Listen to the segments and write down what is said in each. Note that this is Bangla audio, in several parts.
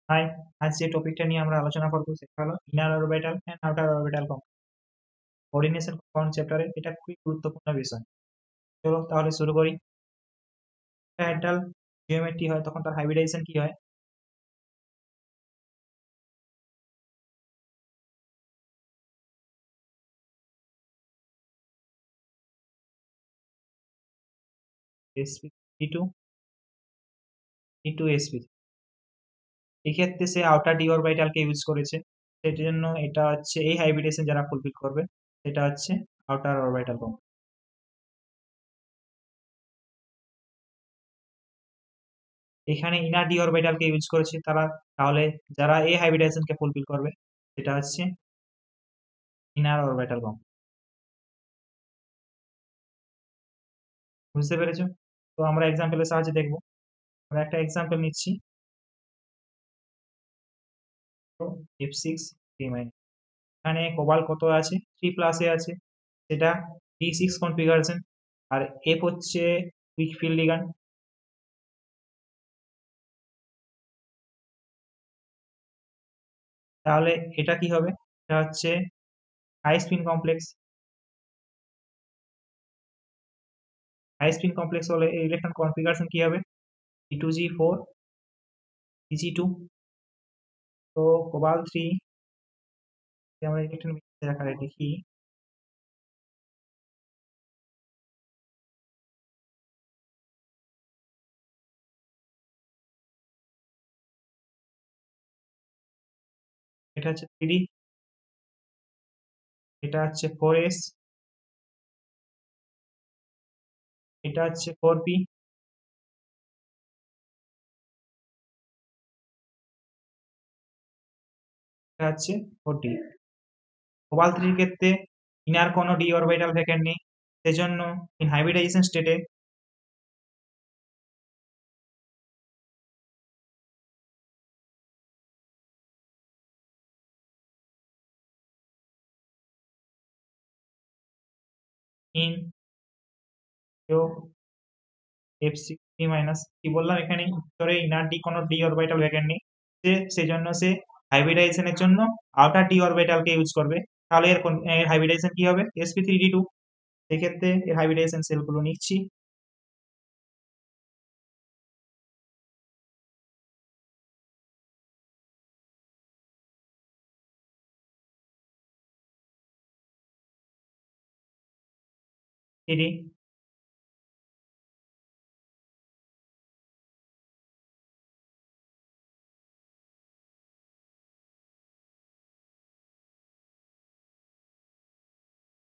হাই, আজ যে টপিকটা নিয়ে আমরা আলোচনা করবো সেটা হলো inner orbital and outer orbital coordination compound চ্যাপ্টারে। এটা খুবই গুরুত্বপূর্ণ বিষয়। চলো তাহলে শুরু করি। হেডাল জিওমেট্রি হয় তখন তার হাইব্রিডাইজেশন কি হয়? sp টু sp, এক্ষেত্রে সে আউটার ডি অরবিটালকে ইউজ করেছে। সেটার জন্য এটা হচ্ছে এই হাইব্রিডেশন যারা ফুলফিল করবে সেটা হচ্ছে আউটার অরবিটাল কম্পাউন্ড। এখানে ইনার ডি অরবিটালকে ইউজ করেছে তারা, তাহলে যারা এই হাইব্রিডেশনকে ফুলফিল করবে সেটা হচ্ছে ইনার অরবিটাল কম্পাউন্ড। বুঝতে পেরেছো? তো আমরা এক্সাম্পলের সাহায্যে দেখবো। আমরা একটা এক্সাম্পল নিচ্ছি। F6 3 এখানে কোবাল কত আছে? 3+ আছে, সেটা D6 কনফিগারেশন। আর F হচ্ছে উইক ফিল্ড লিগ্যান্ড। তাহলে এটা কি হবে? এটা হচ্ছে high spin complex. High spin complex হলে ইলেকট্রন কনফিগারেশন কি হবে? E2G4 Eg2। তো কোবাল 3 আমরা ইলেকট্রন আকারে লিখি। এটা হচ্ছে 3D, এটা হচ্ছে 4s, এটা হচ্ছে 4p, এটা হচ্ছে 4d। কোবাল 3 এর ক্ষেত্রে ইনার কোনো ডি অরবিটাল ভ্যাকেন্ট নেই, সেজন্য ইন হাইব্রিডাইজেশন স্টেটে ইন F6 3 কি বললাম, এখানে উত্তরে ইনার ডি কোনো ডি অরবিটাল ভ্যাকেন্ট নেই, সেজন্য সে হাইব্রিডাইজেশনের জন্য আউটার ডি অরবিটালকে ইউজ করবে। তাহলে এর হাইব্রিডাইজেশন কি হবে? sp3d2। সেক্ষেত্রে এর হাইব্রিডাইজেশন সেলগুলো নিচ্ছি। থ্রি,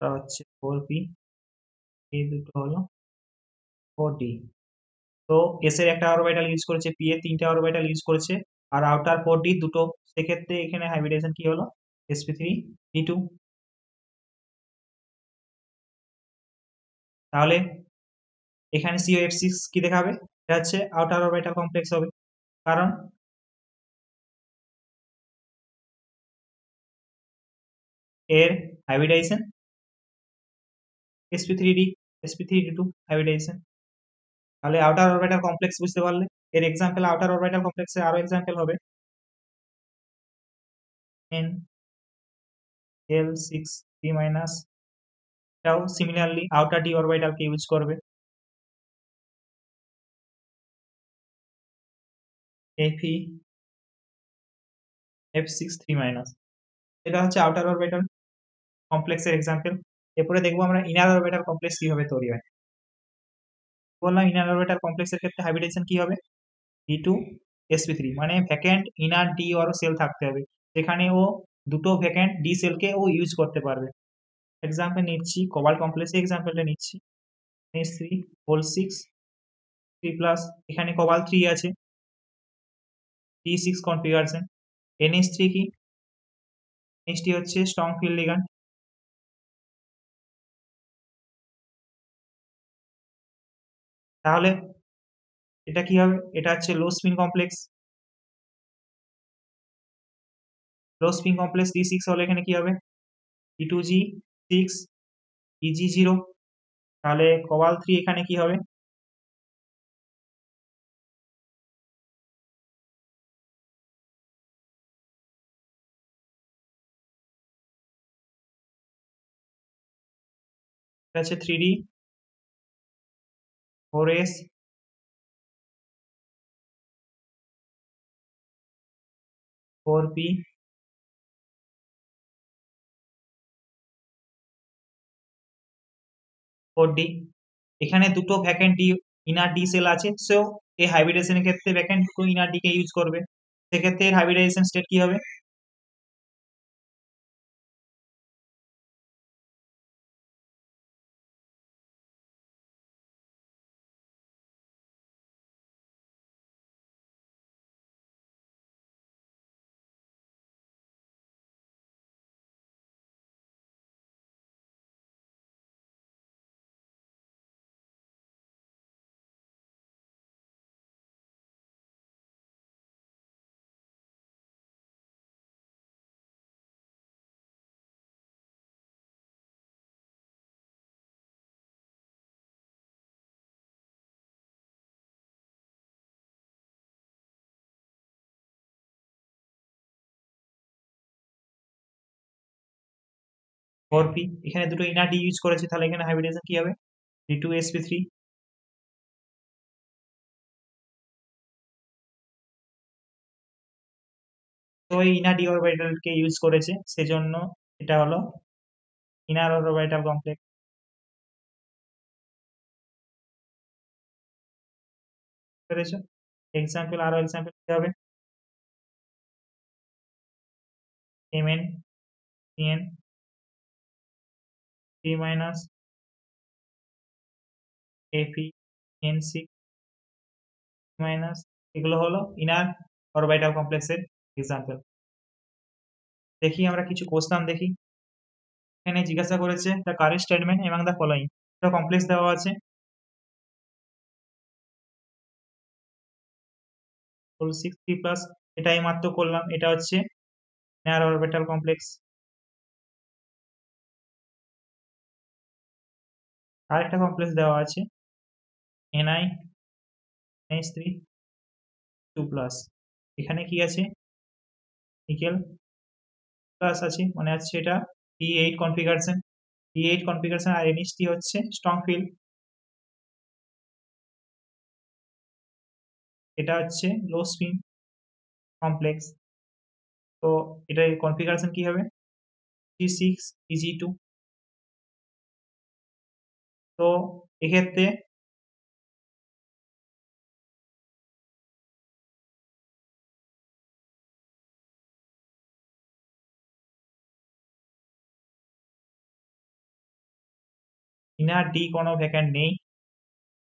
হচ্ছে 4p, এই দুটো হলো 4d। তো এস এর একটা অরবিটাল ইউজ করেছে, পি এর 3টা অরবিটাল ইউজ করেছে, আর আউটার 4d দুটো। সেক্ষেত্রে এখানে হাইব্রিডাইজেশন কি হলো? sp3d2। তাহলে এখানে COF6 কি দেখাবে? এটা হচ্ছে আউটার অরবিটাল কমপ্লেক্স হবে, কারণ এর হাইব্রিডাইজেশন sp3d, sp3d2 হাইব্রিডাইজেশন। তাহলে আউটার অরবিটাল কমপ্লেক্স বুঝতে পারলে। এর এক্সাম্পল আউটার অরবিটাল কমপ্লেক্সের আরো এক্সাম্পল হবে NL6 3-, এটাও সিমিলারলি আউটার ডি অরবিটালকে ইউজ করবে। Fe F6 3-, এটা হচ্ছে আউটার অরবিটাল কমপ্লেক্সের এক্সাম্পল। এরপরে দেখবো আমরা ইনার অরবিটাল কমপ্লেক্স কিভাবে তৈরি হয়। বললাম ইনার অরবিটাল কমপ্লেক্সের ক্ষেত্রে হাইব্রিডেশন কি হবে? D2sp3, মানে vacant inner d or shell থাকতে হবে, সেখানে ও দুটো ভ্যাকেন্ট ডি সেলকে ও ইউজ করতে পারবে। এক্সাম্পল নিচ্ছি, কোবাল্ট কমপ্লেক্সে এক্সাম্পলটা নিচ্ছি। NH3 6 3+, এখানে কোবাল্ট 3 আছে, D6 কনফিগারেশন। NH3 কি? NH3 হচ্ছে স্ট্রং ফিল্ড লিগ্যান্ড। তাহলে এটা কি হবে? এটা হচ্ছে লো স্পিন কমপ্লেক্স। লো স্পিন কমপ্লেক্স D6 হলে এখানে কি হবে? E2G6 Eg0। তাহলে কোবাল্ট 3 এখানে কি হবে? এটা হচ্ছে 3D, 4S, 4P, 4D। এখানে দুটো vacant d, inner d shell আছে, সো এই হাইব্রিডেশনের ক্ষেত্রে ভ্যাকেন্ট দুটো ইনার ডি কে ইউজ করবে। সেক্ষেত্রে এর হাইব্রিডাইজেশন স্টেট কি হবে? ফোর পি, এখানে দুটো ইনার ডি ইউজ করেছে, তাহলে এখানে হাইব্রিডাইজেশন কি হবে? D2sp3। তো এই ইনার ডি অরবিটালকে ইউজ করেছে, সেজন্য এটা হলো ইনার অরবিটাল কমপ্লেক্স। পেরেছো? এক্সাম্পল, আরো এক্সাম্পল কি হবে? Mn, Cn, C minus, Fe, Nc minus, এগুলো হলো ইনার অরবিটাল কমপ্লেক্সের এক্সাম্পল। দেখি আমরা কিছু কোশ্চেন দেখি। এখানে জিজ্ঞাসা করেছে the correct statement among the following. এটা কমপ্লেক্স দেওয়া আছে, 6 প্লাস, এটা এই মাত্র করলাম, এটা হচ্ছে ইনার অরবিটাল কমপ্লেক্স। আরেকটা কমপ্লেক্স দেওয়া আছে, Ni NH3 2 প্লাস। এখানে কি আছে? নিকেল প্লাস আছে, মানে হচ্ছে এটা D8 কনফিগারেশন। D8 কনফিগারেশন, আর NH3 হচ্ছে স্ট্রং ফিল্ড, এটা হচ্ছে লো স্পিন কমপ্লেক্স। তো এটার কনফিগারেশন কি হবে? C6 Eg2। তো এক্ষেত্রে ইনার ডি কোনো ভ্যাকেন্ট নেই,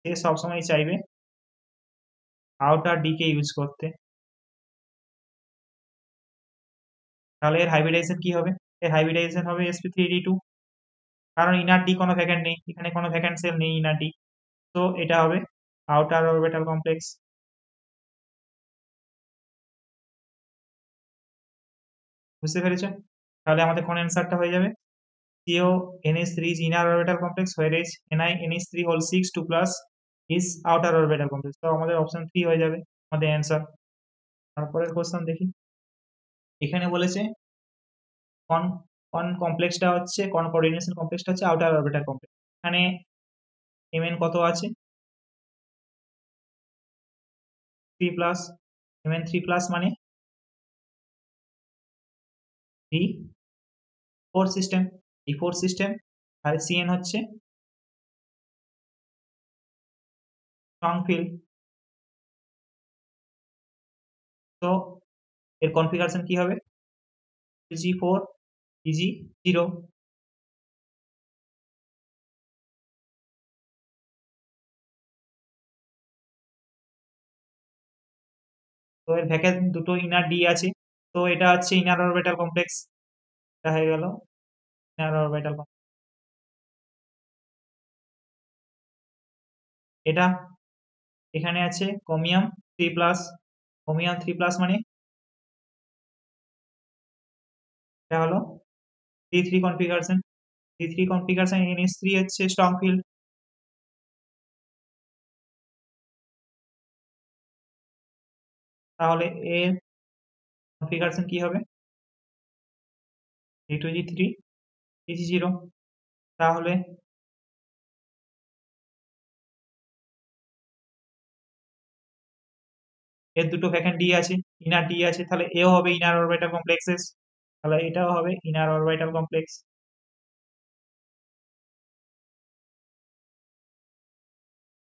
সে সবসময় চাইবে আউটার ডি কে ইউজ করতে। তাহলে এর হাইব্রিডাইজেশন কি হবে? এর হাইব্রিডাইজেশন হবে sp3d2, কারণ ইনার ডি কোনো ভ্যাকেন্ট নেই, এখানে কোনো ভ্যাকেন্ট সেল নেই ইনার ডি। তো এটা হবে আউটার অরবিটাল কমপ্লেক্স। বুঝতে পেরেছো? তাহলে আমাদের কোন অ্যান্সারটা হয়ে যাবে? CONH3 is inner orbital complex, whereas NiNH3 whole 6 2 plus is outer orbital complex। তো আমাদের অপশন 3 হয়ে যাবে আমাদের অ্যান্সার। তারপরের কোশ্চেন দেখি। এখানে বলেছে কোন কোন কমপ্লেক্সটা হচ্ছে, কোন কোঅর্ডিনেশন কমপ্লেক্সটা হচ্ছে আউটার অরবিটাল কমপ্লেক্স। এখানে Mn কত আছে? 3 প্লাস। Mn 3 প্লাস মানে D4 সিস্টেম, D4 সিস্টেম। আর Cn হচ্ছে স্ট্রং ফিল্ড। তো এর কনফিগারেশন কি হবে? Eg4 Eg0। তো এর ভ্যাকেন্ট দুটো ইনার ডি আছে, তো এটা হচ্ছে ইনার অরবিটাল কমপ্লেক্স। এটা হয়ে গেল ইনার অরবিটাল কমপ্লেক্স। এটা এখানে আছে ক্রোমিয়াম 3 প্লাস। ক্রোমিয়াম 3 প্লাস মানে এটা হলো D3 configuration. D3 configuration, NH3 হচ্ছে স্ট্রং ফিল্ড। তাহলে এর কনফিগারেশন কি হবে? D2G3 Eg0। তাহলে এর দুটো ভ্যাকেন্ট ডি আছে, ইনার ডি আছে, তাহলে এও হবে ইনার অরবিটাল কমপ্লেক্সেস, তাহলে এটাও হবে ইনার অরবিটাল কমপ্লেক্স।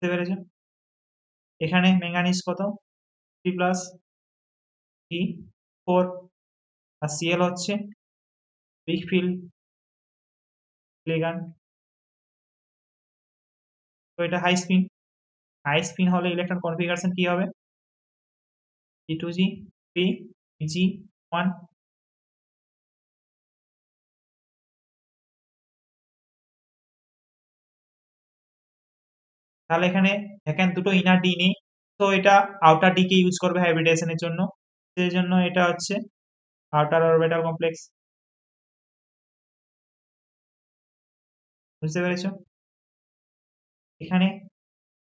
বুঝতে পেরেছো? এখানে ম্যাঙ্গানিজ কত, 3+, ডি 4, আর সিএল হচ্ছে উইক ফিল্ড লিগ্যান্ড। তো এটা হাই স্পিন হলে ইলেকট্রন কনফিগারেশন কি হবে, E2G 3 Eg 1। তাহলে এখানে ভ্যাকেন্ট দুটো ইনার ডি নেই, তো এটা আউটার ডি কে ইউজ করবে হাইব্রিডেশনের জন্য, সেই জন্য এটা হচ্ছে আউটার অরবিটাল কমপ্লেক্স। বুঝতে পেরেছো? এখানে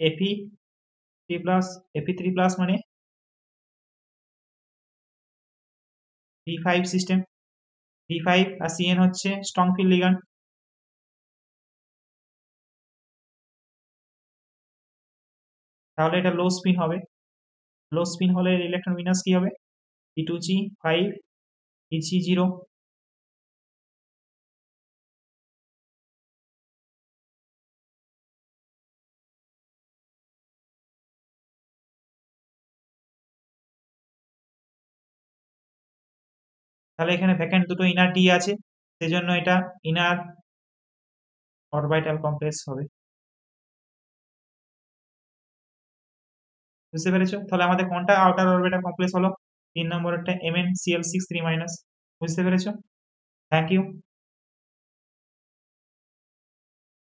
Fe3+, মানে D5 সিস্টেম, D5 আর CN হচ্ছে স্ট্রং ফিল্ড লিগ্যান্ড। তাহলে এটা লো স্পিন হবে, লো স্পিন হলে ইলেকট্রন বিন্যাস কি হবে, E2G 5 Eg 0। তাহলে এখানে ভ্যাকেন্ট দুটো ইনার ডি আছে, সেজন্য এটা ইনার অরবিটাল কমপ্লেক্স হবে। বুঝতে পেরেছো? তাহলে আমাদের কোনটা আউটার অরবিটাল কমপ্লেক্স হলো, 3 নম্বরটা MnCl6 3-। বুঝতে পেরেছো? Thank you.